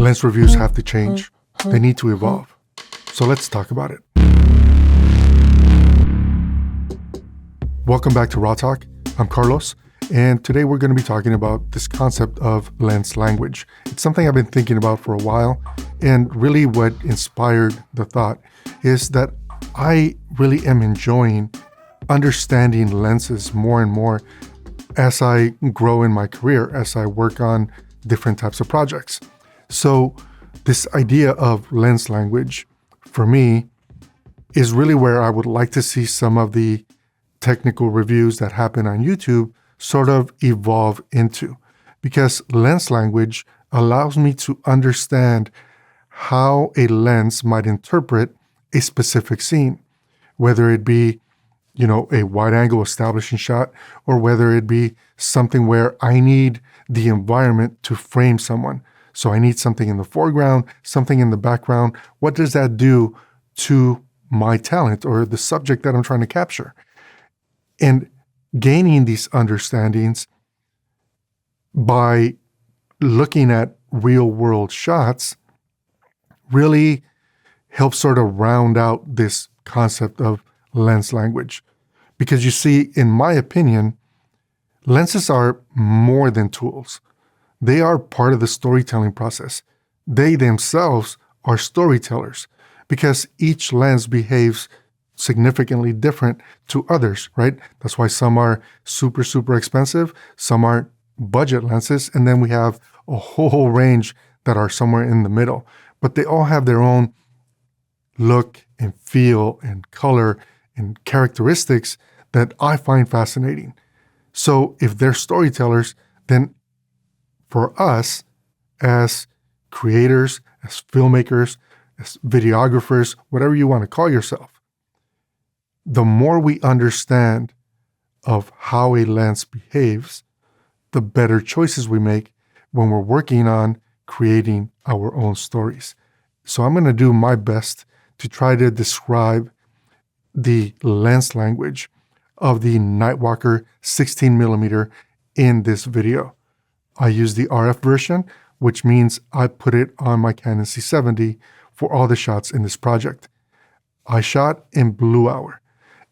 Lens reviews have to change. They need to evolve. So let's talk about it. Welcome back to Raw Talk. I'm Carlos, and today we're going to be talking about this concept of lens language. It's something I've been thinking about for a while, and really what inspired the thought is that I really am enjoying understanding lenses more and more as I grow in my career, as I work on different types of projects. So this idea of lens language, for me, is really where I would like to see some of the technical reviews that happen on YouTube sort of evolve into. Because lens language allows me to understand how a lens might interpret a specific scene, whether it be, a wide angle establishing shot, or whether it be something where I need the environment to frame someone. So I need something in the foreground, something in the background. What does that do to my talent or the subject that I'm trying to capture? And gaining these understandings by looking at real world shots really helps sort of round out this concept of lens language. Because you see, in my opinion, lenses are more than tools. They are part of the storytelling process. They themselves are storytellers because each lens behaves significantly different to others, right? That's why some are super, super expensive. Some are budget lenses. And then we have a whole range that are somewhere in the middle. But they all have their own look and feel and color and characteristics that I find fascinating. So if they're storytellers, then for us as creators, as filmmakers, as videographers, whatever you want to call yourself, the more we understand of how a lens behaves, the better choices we make when we're working on creating our own stories. So I'm going to do my best to try to describe the lens language of the Nightwalker 16mm in this video. I use the RF version, which means I put it on my Canon C70 for all the shots in this project. I shot in blue hour,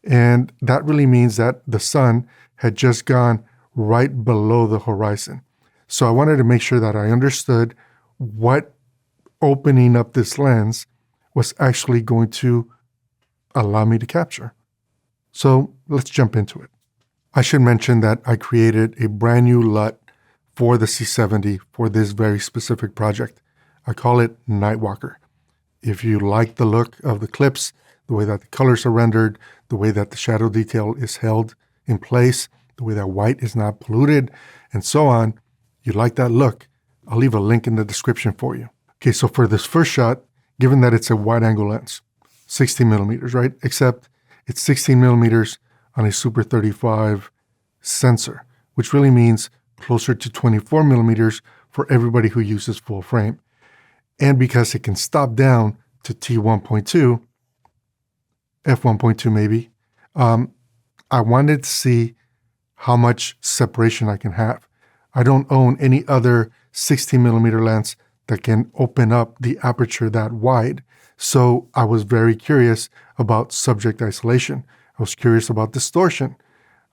and that really means that the sun had just gone right below the horizon. So I wanted to make sure that I understood what opening up this lens was actually going to allow me to capture. So let's jump into it. I should mention that I created a brand new LUT for the C70 for this very specific project. I call it Nightwalker. If you like the look of the clips, the way that the colors are rendered, the way that the shadow detail is held in place, the way that white is not polluted, and so on, you like that look, I'll leave a link in the description for you. Okay, so for this first shot, given that it's a wide angle lens, 16mm, right? Except it's 16mm on a Super 35 sensor, which really means closer to 24mm for everybody who uses full frame. And because it can stop down to T1.2, f1.2 maybe, I wanted to see how much separation I can have. I don't own any other 16mm lens that can open up the aperture that wide. So I was very curious about subject isolation. I was curious about distortion.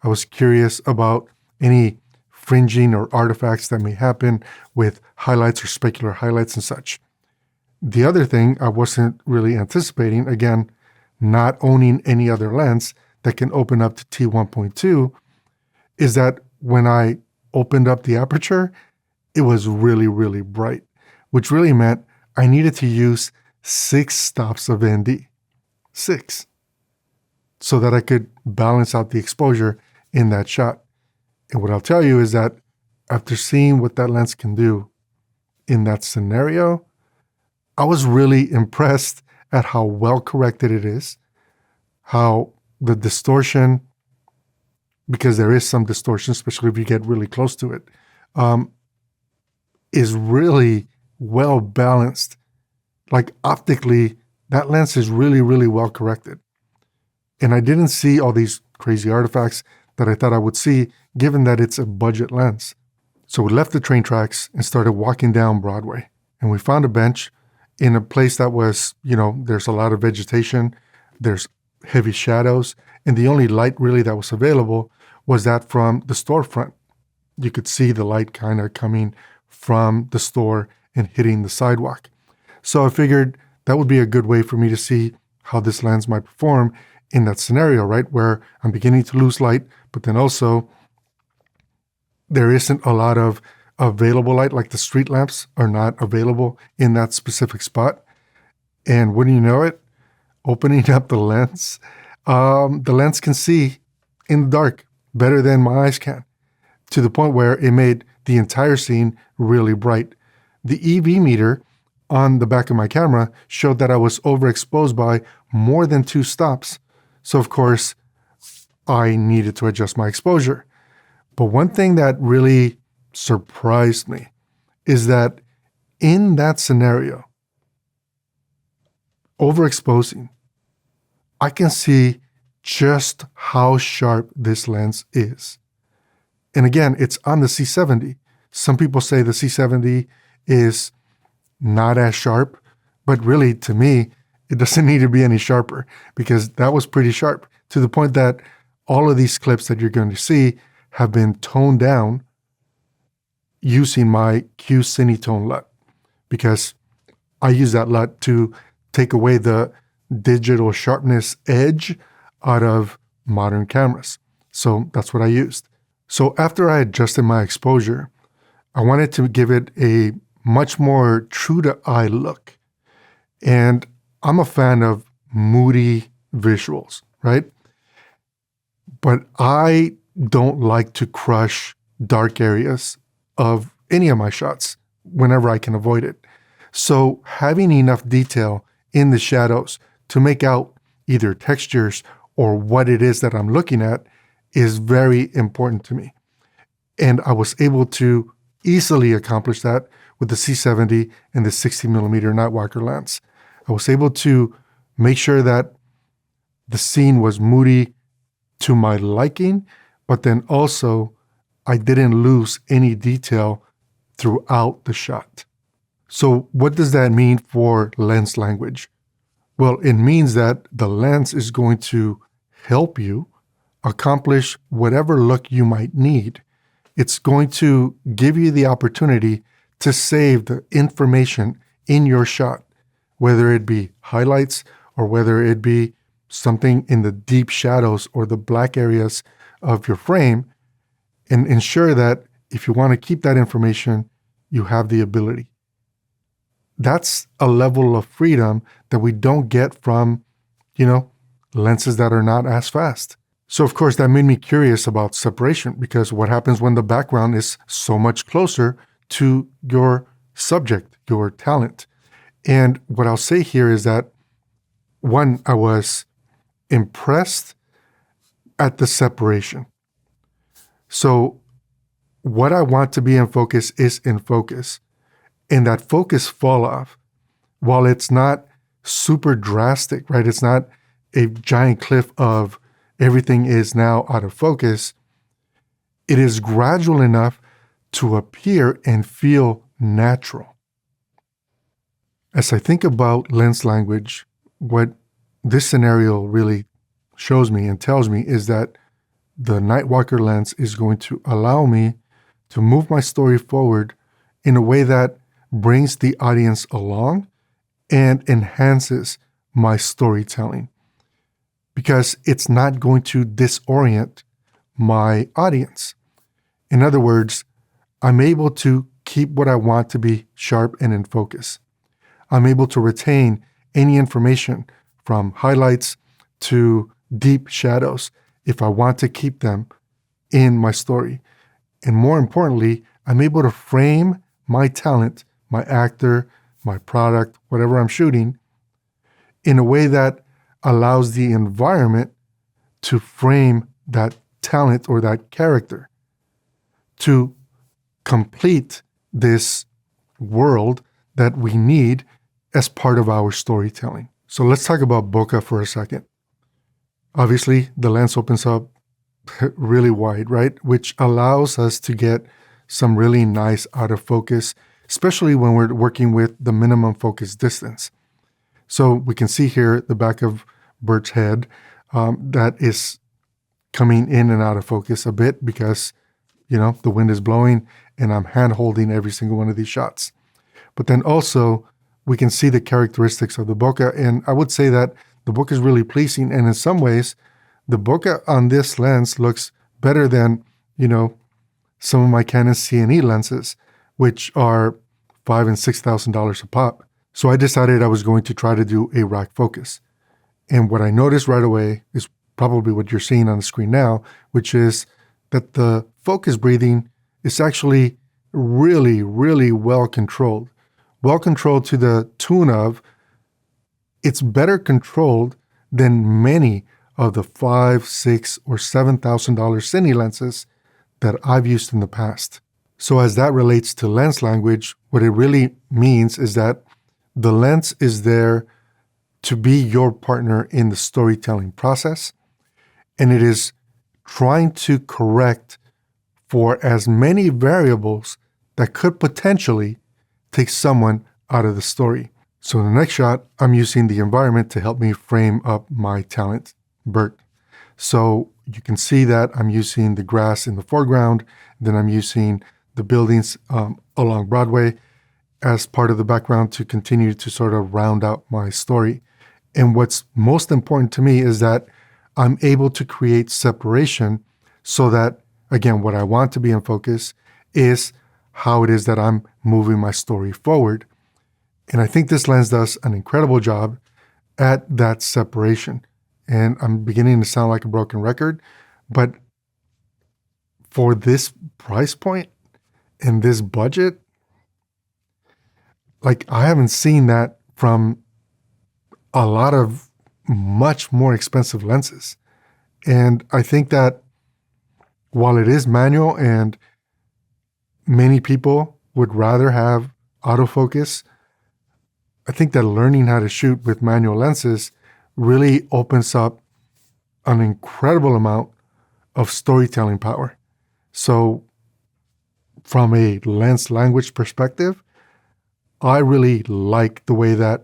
I was curious about any fringing or artifacts that may happen with highlights or specular highlights and such. The other thing I wasn't really anticipating, again, not owning any other lens that can open up to T1.2, is that when I opened up the aperture, it was really, really bright, which really meant I needed to use 6 stops of ND, 6, so that I could balance out the exposure in that shot. And what I'll tell you is that after seeing what that lens can do in that scenario, I was really impressed at how well corrected it is, how the distortion, because there is some distortion, especially if you get really close to it, is really well balanced. Like optically, that lens is really, really well corrected. And I didn't see all these crazy artifacts that I thought I would see, given that it's a budget lens. So we left the train tracks and started walking down Broadway. and we found a bench in a place that was, there's a lot of vegetation, there's heavy shadows, and the only light really that was available was that from the storefront. You could see the light kind of coming from the store and hitting the sidewalk. So I figured that would be a good way for me to see how this lens might perform in that scenario, right? Where I'm beginning to lose light, but then also there isn't a lot of available light, like the street lamps are not available in that specific spot. And wouldn't you know it, opening up the lens can see in the dark better than my eyes can, to the point where it made the entire scene really bright. The EV meter on the back of my camera showed that I was overexposed by more than 2 stops. So of course, I needed to adjust my exposure. But one thing that really surprised me is that in that scenario, overexposing, I can see just how sharp this lens is. And again, it's on the C70. Some people say the C70 is not as sharp, but really to me, it doesn't need to be any sharper, because that was pretty sharp, to the point that all of these clips that you're going to see have been toned down using my Q Cinetone LUT, because I use that LUT to take away the digital sharpness edge out of modern cameras. So that's what I used. So after I adjusted my exposure, I wanted to give it a much more true to eye look. And I'm a fan of moody visuals, right? But I don't like to crush dark areas of any of my shots whenever I can avoid it. So having enough detail in the shadows to make out either textures or what it is that I'm looking at is very important to me. And I was able to easily accomplish that with the C70 and the 16mm Nightwalker lens. I was able to make sure that the scene was moody to my liking, but then also I didn't lose any detail throughout the shot. So what does that mean for lens language? Well, it means that the lens is going to help you accomplish whatever look you might need. It's going to give you the opportunity to save the information in your shot, whether it be highlights or whether it be something in the deep shadows or the black areas of your frame, and ensure that if you want to keep that information, you have the ability. That's a level of freedom that we don't get from, lenses that are not as fast. So of course that made me curious about separation, because what happens when the background is so much closer to your subject, your talent? And what I'll say here is that, one, I was impressed at the separation. So what I want to be in focus is in focus. And that focus fall off, while it's not super drastic, right? It's not a giant cliff of everything is now out of focus. It is gradual enough to appear and feel natural. As I think about lens language, what this scenario really shows me and tells me is that the Nightwalker lens is going to allow me to move my story forward in a way that brings the audience along and enhances my storytelling, because it's not going to disorient my audience. In other words, I'm able to keep what I want to be sharp and in focus. I'm able to retain any information from highlights to deep shadows if I want to keep them in my story. And more importantly, I'm able to frame my talent, my actor, my product, whatever I'm shooting, in a way that allows the environment to frame that talent or that character to complete this world that we need as part of our storytelling. So let's talk about bokeh for a second. Obviously, the lens opens up really wide, right? Which allows us to get some really nice out of focus especially when we're working with the minimum focus distance. So we can see here the back of Bert's head that is coming in and out of focus a bit because, the wind is blowing and I'm hand holding every single one of these shots. But then also we can see the characteristics of the bokeh. And I would say that the bokeh is really pleasing. And in some ways, the bokeh on this lens looks better than, some of my Canon C70 lenses, which are $5,000 and $6,000 a pop. So I decided I was going to try to do a rack focus. And what I noticed right away is probably what you're seeing on the screen now, which is that the focus breathing is actually really, really well controlled. Well controlled to the tune of it's better controlled than many of the $5,000, $6,000, or $7,000 cine lenses that I've used in the past. So as that relates to lens language, what it really means is that the lens is there to be your partner in the storytelling process, and it is trying to correct for as many variables that could potentially take someone out of the story. So in the next shot, I'm using the environment to help me frame up my talent, Bert. So you can see that I'm using the grass in the foreground, then I'm using the buildings along Broadway as part of the background to continue to sort of round out my story. And what's most important to me is that I'm able to create separation so that, again, what I want to be in focus is how it is that I'm moving my story forward. And I think this lens does an incredible job at that separation. And I'm beginning to sound like a broken record, but for this price point and this budget, I haven't seen that from a lot of much more expensive lenses. And I think that while it is manual and many people would rather have autofocus, I think that learning how to shoot with manual lenses really opens up an incredible amount of storytelling power. So from a lens language perspective, I really like the way that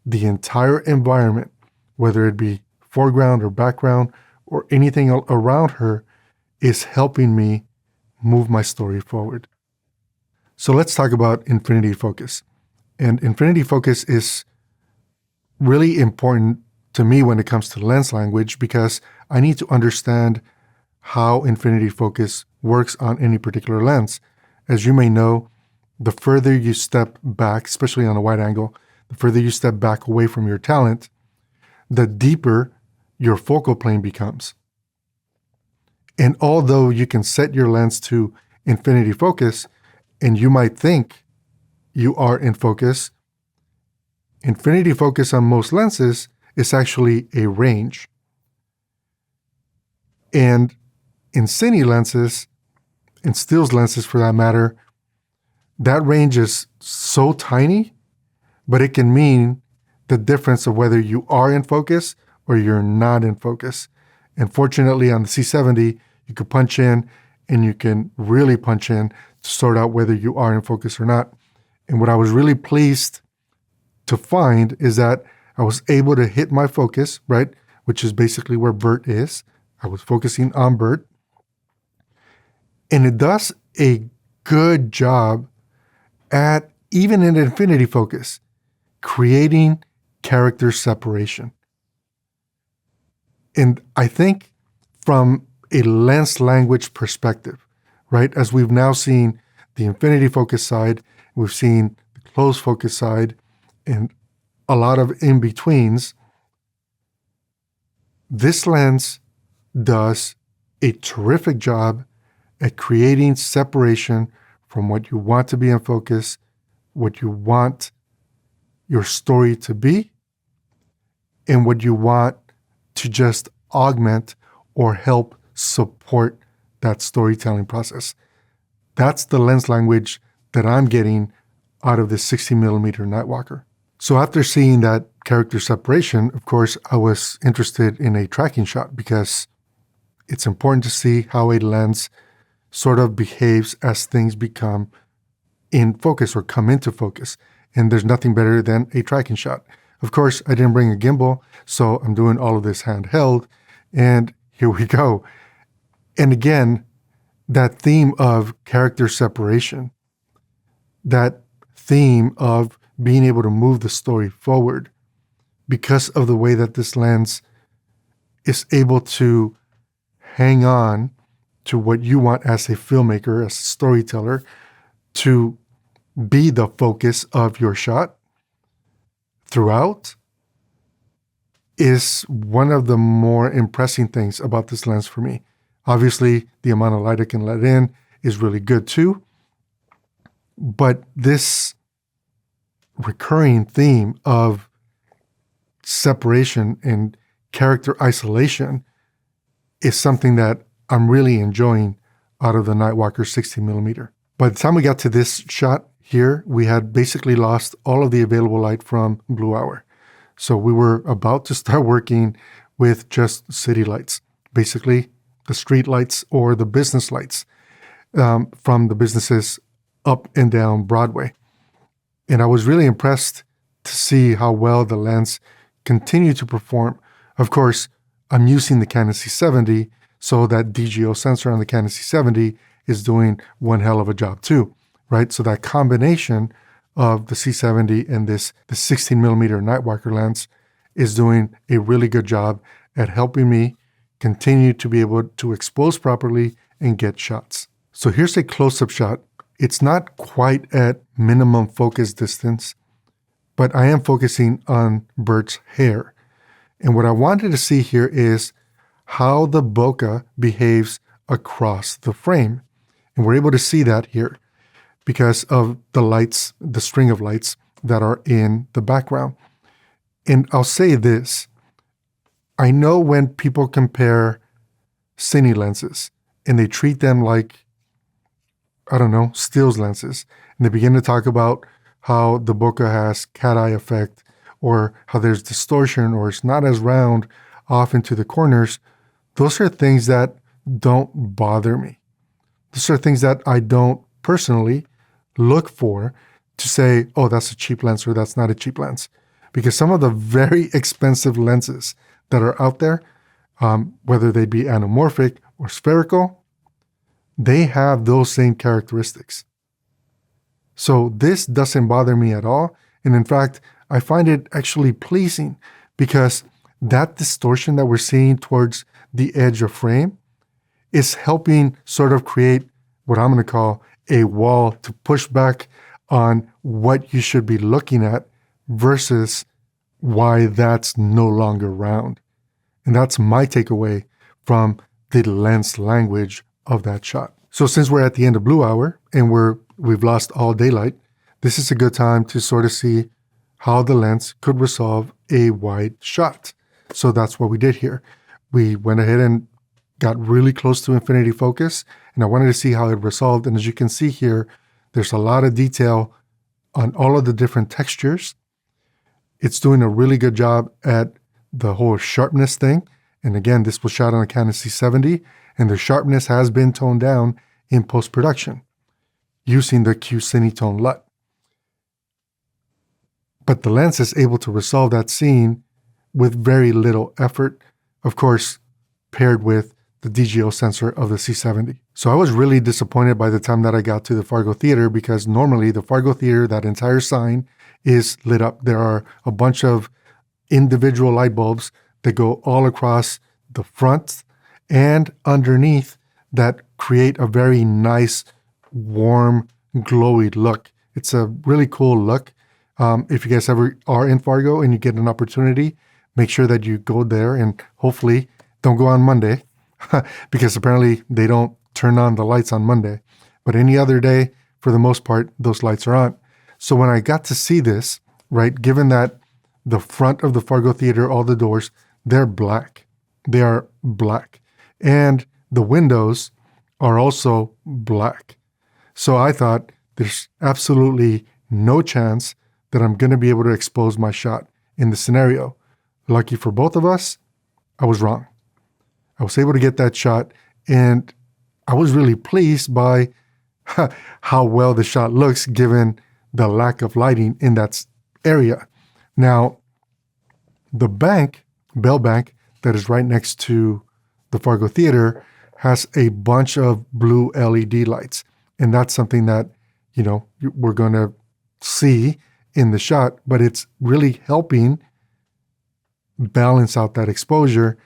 the entire environment, whether it be foreground or background or anything around her, is helping me move my story forward. So let's talk about infinity focus. And infinity focus is really important to me when it comes to lens language because I need to understand how infinity focus works on any particular lens. As you may know, the further you step back, especially on a wide angle, the further you step back away from your talent, the deeper your focal plane becomes. And although you can set your lens to infinity focus, and you might think you are in focus, infinity focus on most lenses is actually a range. And in cine lenses, and stills lenses for that matter, that range is so tiny, but it can mean the difference of whether you are in focus or you're not in focus. And fortunately on the C70, you can punch in and you can really punch in to sort out whether you are in focus or not. And what I was really pleased to find is that I was able to hit my focus, right? Which is basically where Bert is. I was focusing on Bert. And it does a good job at, even in infinity focus, creating character separation. And I think from a lens language perspective, right, as we've now seen the infinity focus side, we've seen the close focus side, and a lot of in-betweens, this lens does a terrific job at creating separation from what you want to be in focus, what you want your story to be, and what you want to just augment or help support that storytelling process. That's the lens language that I'm getting out of the 16mm Nightwalker. So after seeing that character separation, of course, I was interested in a tracking shot because it's important to see how a lens sort of behaves as things become in focus or come into focus. And there's nothing better than a tracking shot. Of course, I didn't bring a gimbal, so I'm doing all of this handheld, and here we go. And again, that theme of character separation, that theme of being able to move the story forward because of the way that this lens is able to hang on to what you want as a filmmaker, as a storyteller, to be the focus of your shot throughout, is one of the more impressive things about this lens for me. Obviously, the amount of light I can let in is really good too. But this recurring theme of separation and character isolation is something that I'm really enjoying out of the Nightwalker 16mm. By the time we got to this shot here, we had basically lost all of the available light from Blue Hour. So we were about to start working with just city lights, basically the street lights or the business lights from the businesses up and down Broadway. And I was really impressed to see how well the lens continued to perform. Of course, I'm using the Canon C70, so that DGO sensor on the Canon C70 is doing one hell of a job too, right? So that combination of the C70 and the 16mm Nightwalker lens is doing a really good job at helping me continue to be able to expose properly and get shots. So here's a close-up shot. It's not quite at minimum focus distance, but I am focusing on Bert's hair. And what I wanted to see here is how the bokeh behaves across the frame. And we're able to see that here because of the lights, the string of lights that are in the background. And I'll say this, I know when people compare cine lenses and they treat them like, I don't know, stills lenses, and they begin to talk about how the bokeh has cat eye effect or how there's distortion or it's not as round off into the corners, those are things that don't bother me. Those are things that I don't personally look for to say, oh, that's a cheap lens or that's not a cheap lens. Because some of the very expensive lenses that are out there, whether they be anamorphic or spherical, they have those same characteristics. So this doesn't bother me at all. And in fact, I find it actually pleasing because that distortion that we're seeing towards the edge of frame is helping sort of create what I'm going to call a wall to push back on what you should be looking at versus why that's no longer round. And that's my takeaway from the lens language of that shot. So since we're at the end of Blue Hour and we've lost all daylight, this is a good time to sort of see how the lens could resolve a wide shot. So that's what we did here. We went ahead and got really close to infinity focus, and I wanted to see how it resolved. And as you can see here, there's a lot of detail on all of the different textures. It's doing a really good job at the whole sharpness thing. And again, this was shot on a Canon C70, and the sharpness has been toned down in post-production using the Q-Cinetone LUT. But the lens is able to resolve that scene with very little effort, of course, paired with the DGO sensor of the C70. So I was really disappointed by the time that I got to the Fargo Theater because normally the Fargo Theater, that entire sign is lit up. There are a bunch of individual light bulbs that go all across the front and underneath that create a very nice, warm, glowy look. It's a really cool look. If you guys ever are in Fargo and you get an opportunity, make sure that you go there and hopefully don't go on Monday because apparently they don't turn on the lights on Monday. But any other day, for the most part, those lights are on. So when I got to see this, right, given that the front of the Fargo Theater, all the doors, they're black. They are black. And the windows are also black. So I thought there's absolutely no chance that I'm going to be able to expose my shot in the scenario. Lucky for both of us, I was wrong. I was able to get that shot, and I was really pleased by how well the shot looks given the lack of lighting in that area. Now, the bell bank that is right next to the Fargo Theater has a bunch of blue LED lights. And that's something that, we're going to see in the shot, but it's really helping balance out that exposure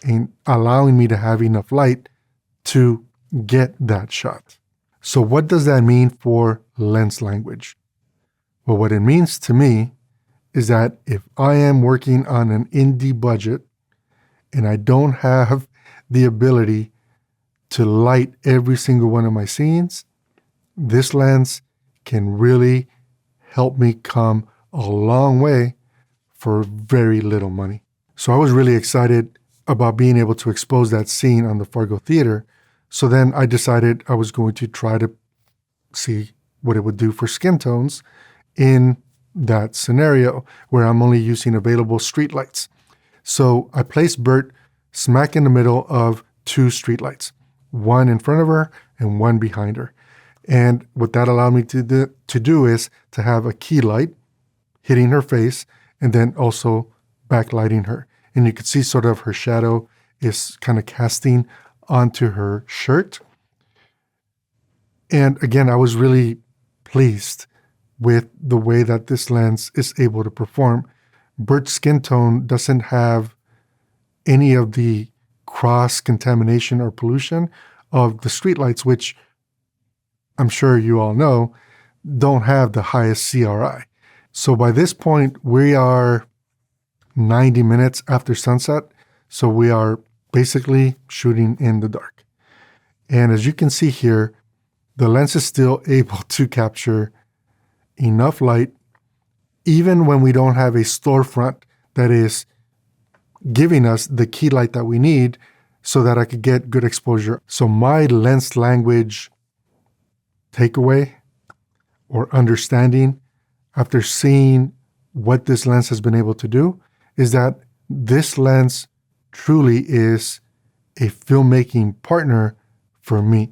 and allowing me to have enough light to get that shot. So what does that mean for lens language? Well, what it means to me is that if I am working on an indie budget and I don't have the ability to light every single one of my scenes, this lens can really help me come a long way for very little money. So I was really excited about being able to expose that scene on the Fargo Theater. So then I decided I was going to try to see what it would do for skin tones in that scenario where I'm only using available streetlights. So I placed Bert smack in the middle of two streetlights, one in front of her and one behind her. And what that allowed me to do is to have a key light hitting her face and then also backlighting her. And you could see sort of her shadow is kind of casting onto her shirt. And again, I was really pleased with the way that this lens is able to perform. Bert's skin tone doesn't have any of the cross-contamination or pollution of the streetlights, which I'm sure you all know, don't have the highest CRI. So by this point, we are 90 minutes after sunset. So we are basically shooting in the dark. And as you can see here, the lens is still able to capture enough light, even when we don't have a storefront that is giving us the key light that we need so that I could get good exposure. So my lens language takeaway or understanding after seeing what this lens has been able to do is that this lens truly is a filmmaking partner for me.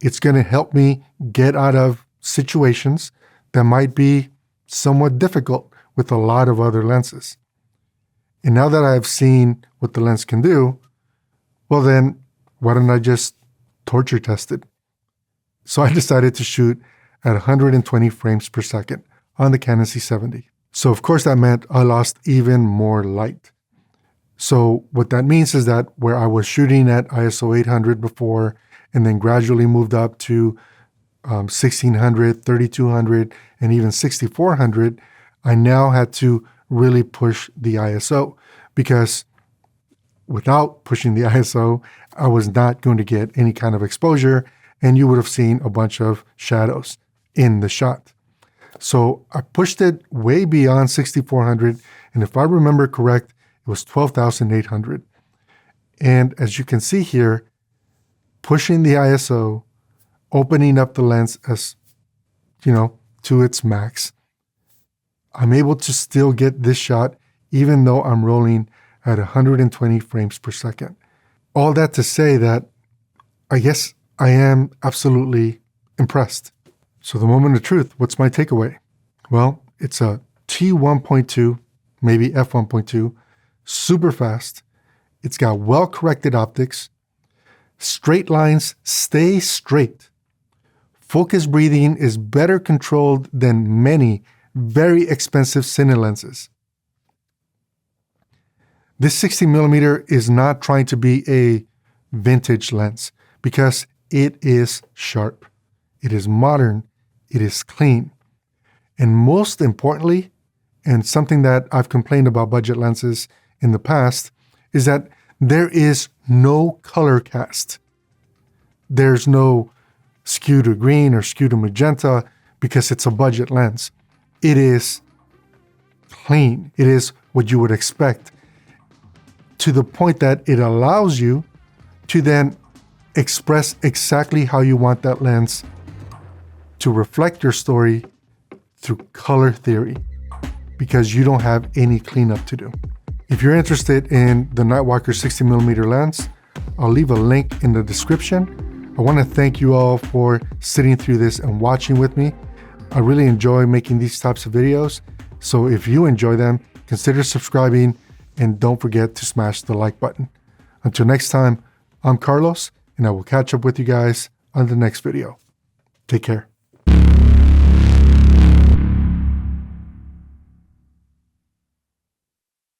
It's going to help me get out of situations that might be somewhat difficult with a lot of other lenses. And now that I've seen what the lens can do, well then, why don't I just torture test it? So I decided to shoot at 120 frames per second on the Canon C70. So of course that meant I lost even more light. So what that means is that where I was shooting at ISO 800 before and then gradually moved up to 1600, 3200, and even 6400, I now had to really push the ISO because without pushing the ISO, I was not going to get any kind of exposure and you would have seen a bunch of shadows in the shot. So I pushed it way beyond 6400, and if I remember correct, it was 12,800. And as you can see here, pushing the ISO, opening up the lens as, to its max, I'm able to still get this shot even though I'm rolling at 120 frames per second. All that to say that I guess I am absolutely impressed. So the moment of truth, what's my takeaway? Well, it's a T1.2, maybe f1.2, super fast. It's got well-corrected optics. Straight lines stay straight. Focus breathing is better controlled than many very expensive cine lenses. This 16mm is not trying to be a vintage lens because it is sharp. It is modern. It is clean. And most importantly, and something that I've complained about budget lenses in the past, is that there is no color cast. There's no skew to green or skew to magenta because it's a budget lens. It is clean. It is what you would expect, to the point that it allows you to then express exactly how you want that lens to reflect your story through color theory, because you don't have any cleanup to do. If you're interested in the Nightwalker 16mm lens, I'll leave a link in the description. I want to thank you all for sitting through this and watching with me. I really enjoy making these types of videos. So if you enjoy them, consider subscribing and don't forget to smash the like button. Until next time, I'm Carlos, and I will catch up with you guys on the next video. Take care.